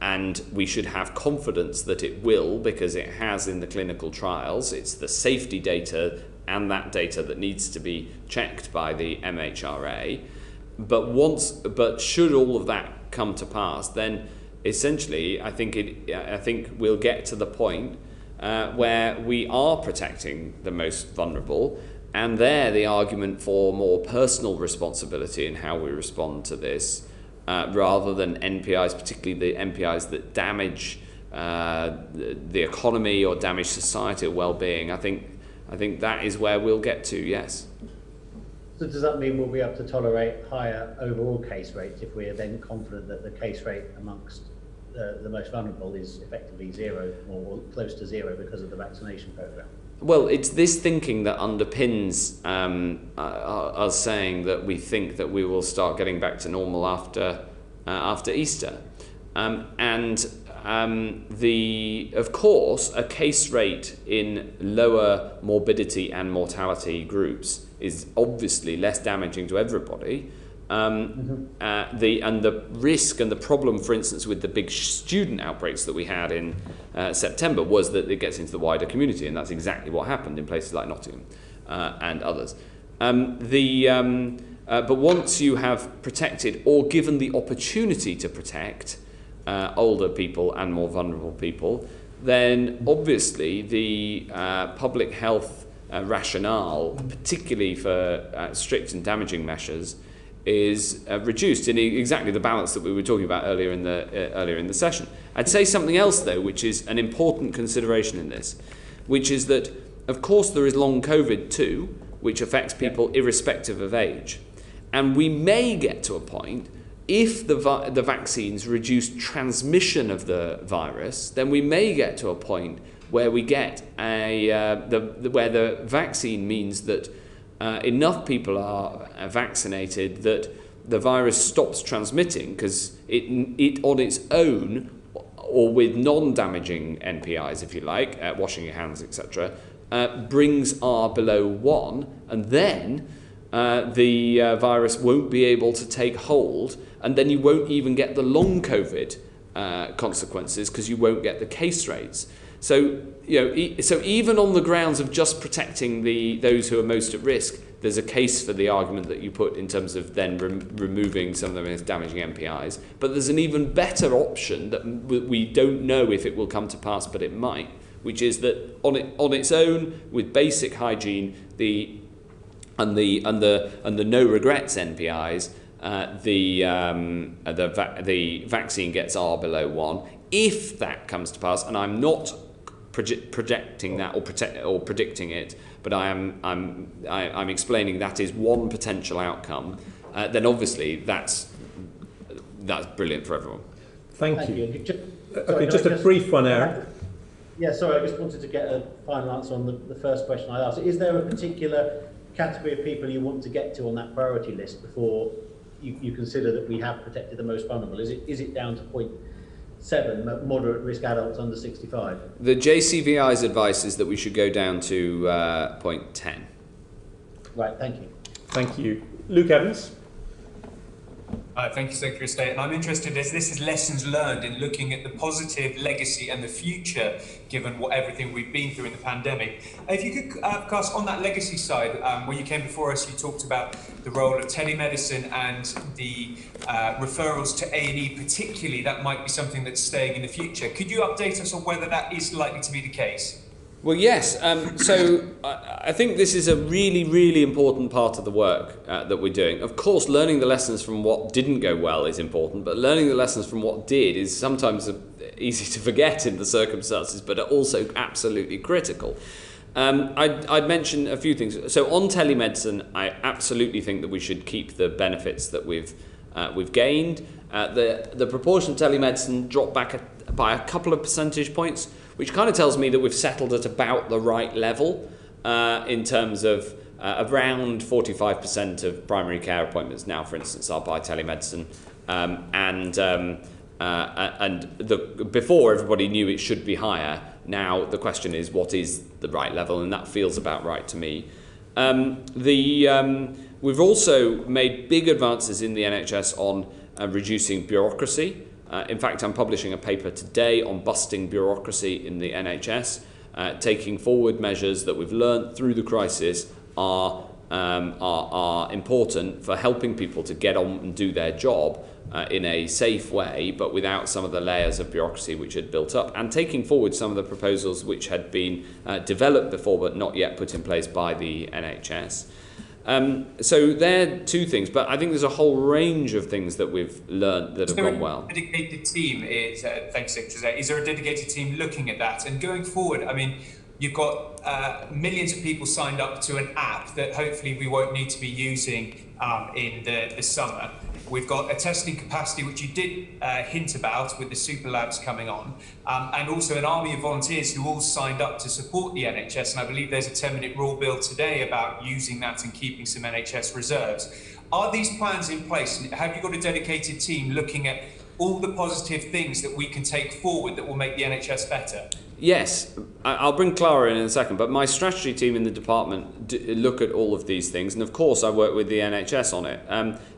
and we should have confidence that it will because it has in the clinical trials, it's the safety data and that data that needs to be checked by the MHRA. But should all of that come to pass, then essentially I think we'll get to the point where we are protecting the most vulnerable, and there the argument for more personal responsibility in how we respond to this, rather than NPIs, particularly the NPIs that damage the economy or damage society or well-being. I think that is where we'll get to, yes. So does that mean we'll be able to tolerate higher overall case rates if we are then confident that the case rate amongst the most vulnerable is effectively zero or close to zero because of the vaccination programme? Well, it's this thinking that underpins us saying that we think that we will start getting back to normal after Easter. Of course, a case rate in lower morbidity and mortality groups is obviously less damaging to everybody. The risk and the problem, for instance, with the big student outbreaks that we had in September was that it gets into the wider community, and that's exactly what happened in places like Nottingham and others. But once you have protected or given the opportunity to protect older people and more vulnerable people, then obviously the public health rationale, particularly for strict and damaging measures, is reduced in exactly the balance that we were talking about earlier in the session. I'd say something else though, which is an important consideration in this, which is that of course there is long COVID too, which affects people irrespective of age, and we may get to a point, if the vaccines reduce transmission of the virus, then we may get to a point where we get where the vaccine means that enough people are vaccinated that the virus stops transmitting, because it on its own, or with non-damaging NPIs, if you like, washing your hands, etc., brings R below 1, and then the virus won't be able to take hold, and then you won't even get the long COVID consequences, because you won't get the case rates. So, so even on the grounds of just protecting those who are most at risk, there's a case for the argument that you put in terms of then removing some of the most damaging NPIs. But there's an even better option that we don't know if it will come to pass, but it might, which is that on its own, with basic hygiene, the no regrets NPIs, the vaccine gets R below 1. If that comes to pass, and I'm not projecting that or predicting it, but I'm explaining that is one potential outcome, then obviously that's brilliant for everyone. Thank you. Just a brief one, Eric. Yeah, sorry, I just wanted to get a final answer on the first question I asked. Is there a particular category of people you want to get to on that priority list before you consider that we have protected the most vulnerable? Is it down to 0.7, moderate risk adults under 65? The JCVI's advice is that we should go down to 0.10. Right, thank you. Thank you. Luke Evans. Thank you, Secretary of State. And I'm interested, as this is lessons learned in looking at the positive legacy and the future, given everything we've been through in the pandemic. If you could cast on that legacy side, where you came before us, you talked about the role of telemedicine and the referrals to A&E particularly. That might be something that's staying in the future. Could you update us on whether that is likely to be the case? Well, yes. So I think this is a really, really important part of the work that we're doing. Of course, learning the lessons from what didn't go well is important, but learning the lessons from what did is sometimes easy to forget in the circumstances, but also absolutely critical. I'd mention a few things. So on telemedicine, I absolutely think that we should keep the benefits that we've gained. The proportion of telemedicine dropped back by a couple of percentage points, which kind of tells me that we've settled at about the right level in terms of around 45% of primary care appointments now, for instance, are by telemedicine. Before everybody knew it should be higher. Now the question is, what is the right level? And that feels about right to me. We've also made big advances in the NHS on reducing bureaucracy. In fact, I'm publishing a paper today on busting bureaucracy in the NHS, taking forward measures that we've learned through the crisis are important for helping people to get on and do their job in a safe way, but without some of the layers of bureaucracy which had built up, and taking forward some of the proposals which had been developed before but not yet put in place by the NHS. So there are two things, but I think there's a whole range of things that we've learned that have gone well. Dedicated team is, thanks, Secretary. Is there a dedicated team looking at that? And going forward, I mean, you've got millions of people signed up to an app that hopefully we won't need to be using in the summer. We've got a testing capacity, which you did hint about with the super labs coming on, and also an army of volunteers who all signed up to support the NHS. And I believe there's a 10-minute rule bill today about using that and keeping some NHS reserves. Are these plans in place? Have you got a dedicated team looking at all the positive things that we can take forward that will make the NHS better? Yes, I'll bring Clara in a second, but my strategy team in the department look at all of these things, and of course I work with the NHS on it.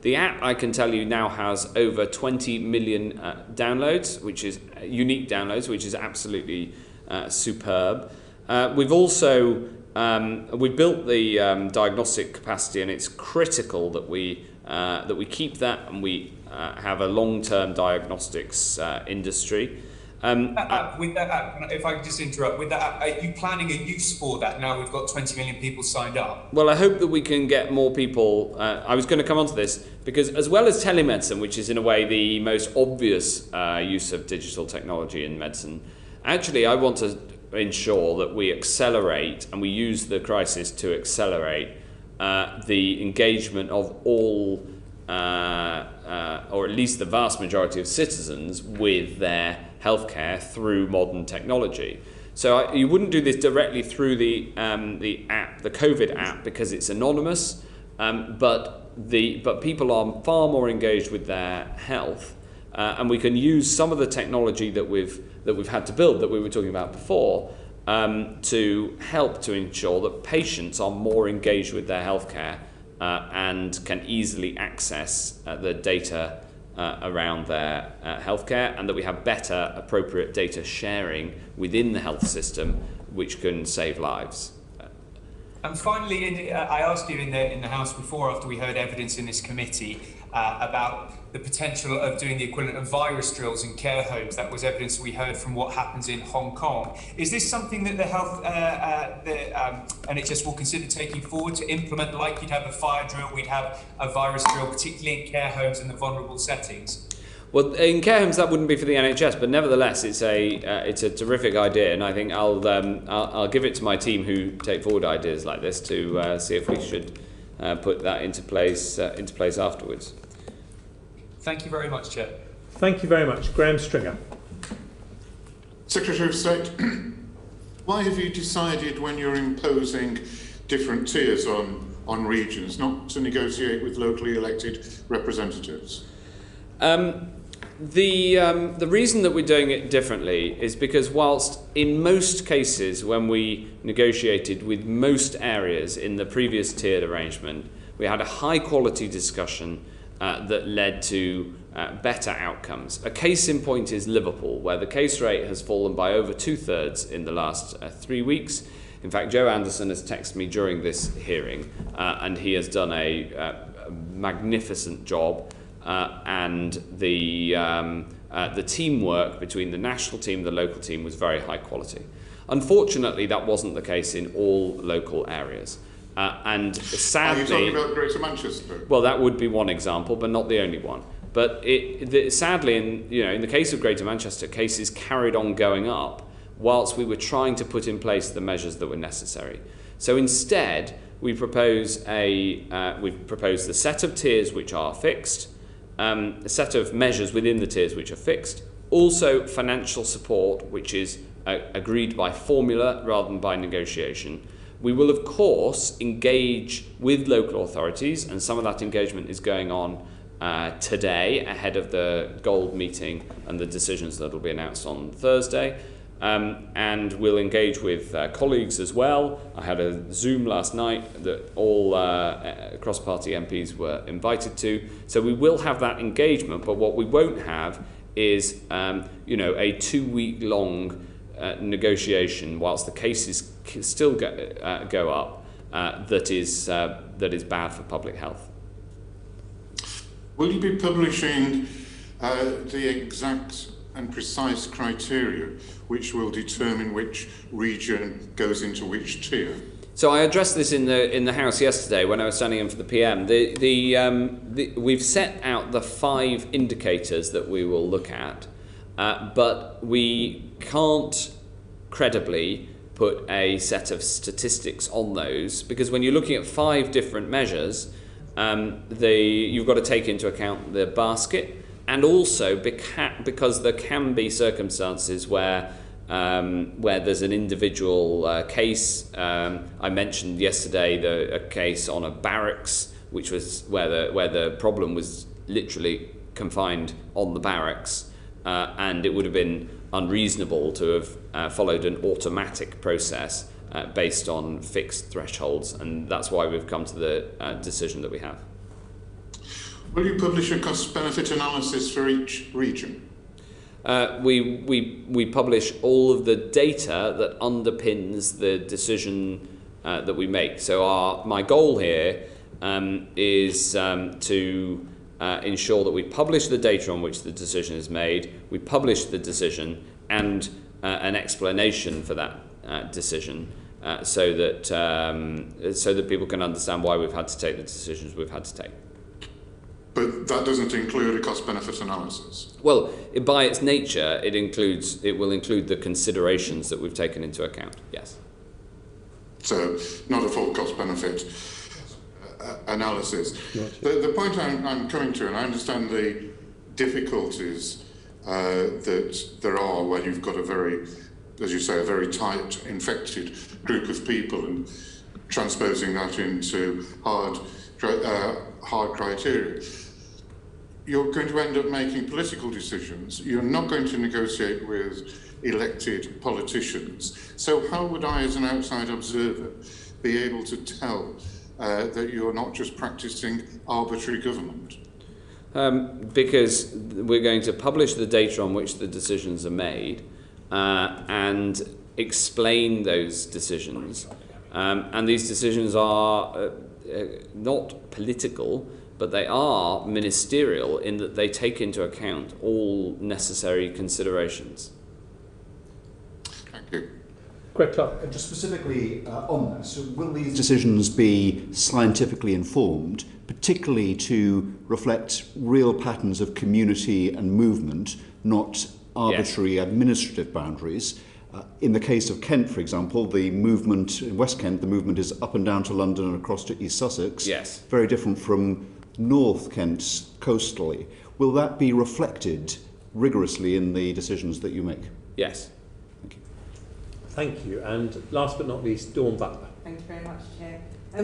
The app, I can tell you, now has over 20 million downloads, which is unique downloads, which is absolutely superb. We've also we've built the diagnostic capacity, and it's critical that we keep that, and we have a long-term diagnostics industry. With that app, if I could just interrupt, with that app, are you planning a use for that now we've got 20 million people signed up? Well, I hope that we can get more people. I was going to come on to this because, as well as telemedicine, which is in a way the most obvious use of digital technology in medicine, actually I want to ensure that we accelerate, and we use the crisis to accelerate the engagement of all, or at least the vast majority of citizens, with their healthcare through modern technology. So you wouldn't do this directly through the app, the COVID app, because it's anonymous, but people are far more engaged with their health, and we can use some of the technology that we've had to build, that we were talking about before, to help to ensure that patients are more engaged with their healthcare and can easily access the data around their healthcare, and that we have better, appropriate data sharing within the health system, which can save lives. And finally, I asked you in the House before, after we heard evidence in this committee, about the potential of doing the equivalent of virus drills in care homes. That was evidence we heard from what happens in Hong Kong. Is this something that the NHS will consider taking forward to implement, like you'd have a fire drill, we'd have a virus drill, particularly in care homes and the vulnerable settings? Well, in care homes that wouldn't be for the NHS, but nevertheless, it's a terrific idea, and I think I'll give it to my team who take forward ideas like this to see if we should put that into place afterwards. Thank you very much, Chair. Thank you very much. Graham Stringer. Secretary of State, why have you decided, when you're imposing different tiers on regions, not to negotiate with locally elected representatives? The reason that we're doing it differently is because whilst in most cases when we negotiated with most areas in the previous tiered arrangement, we had a high quality discussion that led to better outcomes. A case in point is Liverpool, where the case rate has fallen by over 2/3 in the last 3 weeks. In fact, Joe Anderson has texted me during this hearing, and he has done a magnificent job. And the teamwork between the national team and the local team was very high quality. Unfortunately, that wasn't the case in all local areas. And sadly, are you talking about Greater Manchester? Well, that would be one example, but not the only one. But sadly, in the case of Greater Manchester, cases carried on going up whilst we were trying to put in place the measures that were necessary. So instead, we propose the set of tiers which are fixed. A set of measures within the tiers which are fixed, also financial support which is agreed by formula rather than by negotiation. We will of course engage with local authorities, and some of that engagement is going on today ahead of the Gold meeting and the decisions that will be announced on Thursday. And we'll engage with colleagues as well. I had a Zoom last night that all cross-party MPs were invited to. So we will have that engagement, but what we won't have is a 2-week-long negotiation whilst the cases still go up that is bad for public health. Will you be publishing the exact and precise criteria which will determine which region goes into which tier? So I addressed this in the House yesterday when I was standing in for the PM. We've set out the 5 indicators that we will look at, but we can't credibly put a set of statistics on those, because when you're looking at 5 different measures, you've got to take into account the basket. And also because there can be circumstances where there's an individual case. I mentioned yesterday a case on a barracks, which was where the problem was literally confined on the barracks, and it would have been unreasonable to have followed an automatic process based on fixed thresholds, and that's why we've come to the decision that we have. Will you publish a cost-benefit analysis for each region? We publish all of the data that underpins the decision that we make. So my goal here is to ensure that we publish the data on which the decision is made, we publish the decision and an explanation for that decision, so that people can understand why we've had to take the decisions we've had to take. But that doesn't include a cost-benefit analysis. Well, by its nature, it will include the considerations that we've taken into account. Yes. So, not a full cost-benefit analysis. The point I'm coming to, and I understand the difficulties that there are where you've got a very, as you say, a very tight, infected group of people, and transposing that into hard criteria. You're going to end up making political decisions. You're not going to negotiate with elected politicians. So how would I, as an outside observer, be able to tell that you're not just practicing arbitrary government? Because we're going to publish the data on which the decisions are made and explain those decisions. And these decisions are not political, but they are ministerial in that they take into account all necessary considerations. Thank you. Greg Clark. Just specifically on this, will these decisions be scientifically informed, particularly to reflect real patterns of community and movement, not arbitrary administrative boundaries? In the case of Kent, for example, the movement in West Kent, the movement is up and down to London and across to East Sussex. Yes. Very different from North Kent coastally. Will that be reflected rigorously in the decisions that you make? Yes. Thank you. Thank you. And last but not least, Dawn Butler. Thank you very much, Chair.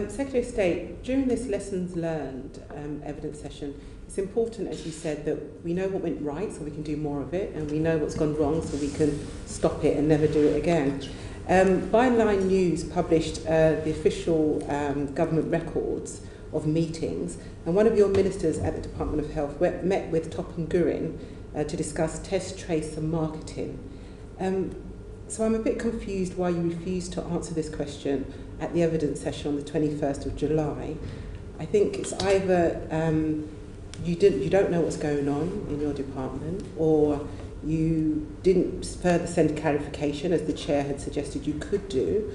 Secretary of State, during this lessons learned evidence session, it's important, as you said, that we know what went right so we can do more of it, and we know what's gone wrong so we can stop it and never do it again. Byline News published the official government records of meetings, and one of your ministers at the Department of Health met with Topham Gurin to discuss test, trace and marketing. So I'm a bit confused why you refused to answer this question at the evidence session on the 21st of July. I think it's either you don't know what's going on in your department, or you didn't further send clarification as the chair had suggested you could do,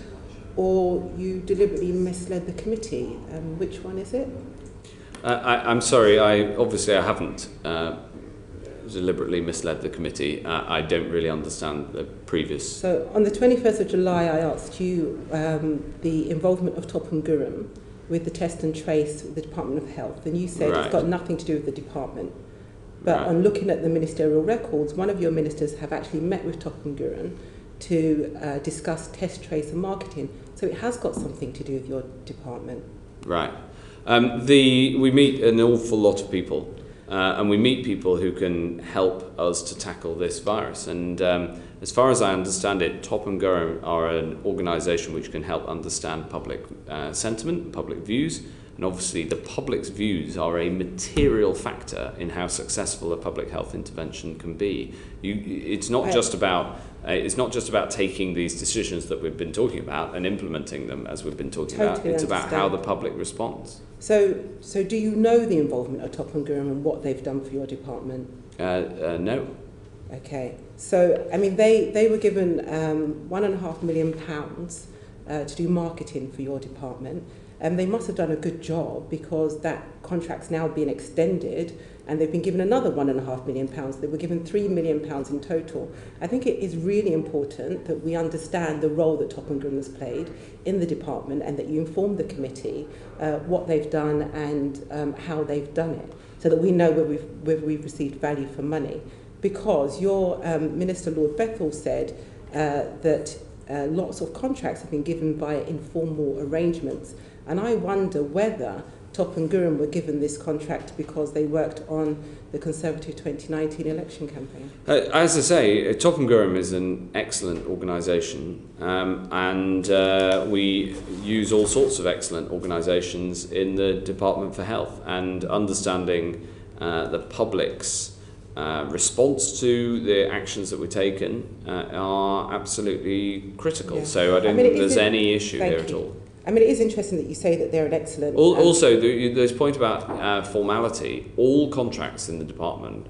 or you deliberately misled the committee. Which one is it? I'm sorry, I haven't deliberately misled the committee. I don't really understand the previous... So on the 21st of July I asked you the involvement of Topham Gurin with the test and trace with the Department of Health, and you said it's got nothing to do with the department. But on looking at the ministerial records, one of your ministers have actually met with Topham Gurin to discuss test, trace and marketing. So it has got something to do with your department. Right. We meet an awful lot of people, and we meet people who can help us to tackle this virus. And as far as I understand it, Topham Gurin are an organisation which can help understand public sentiment, public views, and obviously the public's views are a material factor in how successful a public health intervention can be. It's not just about taking these decisions that we've been talking about and implementing them as we've been talking about. It's about how the public responds. So do you know the involvement of Topham Gurin and what they've done for your department? No. Okay. So, I mean, they were given £1.5 million to do marketing for your department. And they must have done a good job, because that contract's now been extended and they've been given another £1.5 million. They were given £3 million in total. I think it is really important that we understand the role that Topham Gurin has played in the department, and that you inform the committee what they've done and how they've done it, so that we know whether we've received value for money. Because your Minister Lord Bethell said that lots of contracts have been given by informal arrangements. And I wonder whether Topham Gurin were given this contract because they worked on the Conservative 2019 election campaign. As I say, Topham Gurin is an excellent organisation, and we use all sorts of excellent organisations in the Department for Health, and understanding the public's response to the actions that were taken are absolutely critical. Yeah. So I don't think there's any issue here at all. I mean, it is interesting that you say that they're an excellent... Also, there's a point about formality. All contracts in the department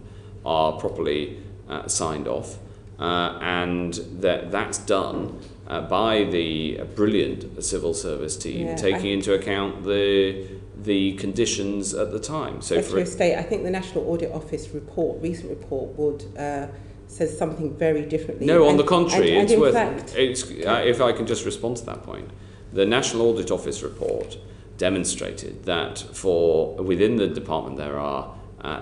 are properly signed off, and that's done by the brilliant civil service team, taking into account the conditions at the time. So Secretary of State, I think the National Audit Office recent report would says something very differently. No, on the contrary, and it's worth. Fact, if I can just respond to that point, the National Audit Office report demonstrated that within the department there are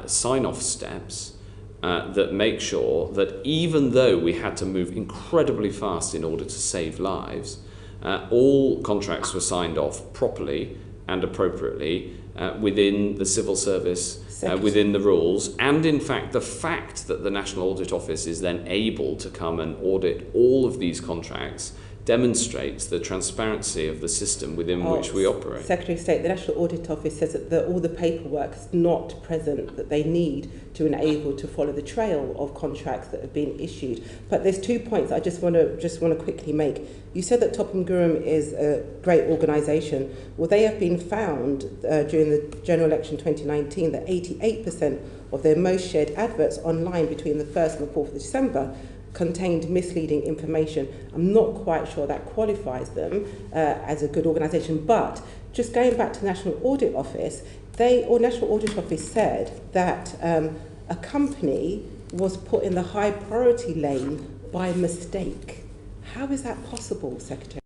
sign-off steps that make sure that even though we had to move incredibly fast in order to save lives, all contracts were signed off properly and appropriately within the civil service, within the rules. And in fact, the fact that the National Audit Office is then able to come and audit all of these contracts demonstrates the transparency of the system within which we operate. Secretary of State, the National Audit Office says that all the paperwork is not present that they need to enable to follow the trail of contracts that have been issued. But there's 2 points I just want to quickly make. You said that Topham Gurham is a great organisation. Well, they have been found during the general election 2019 that 88% of their most shared adverts online between the 1st and the 4th of December contained misleading information. I'm not quite sure that qualifies them as a good organisation, but just going back to the National Audit Office, National Audit Office said that a company was put in the high priority lane by mistake. How is that possible, Secretary?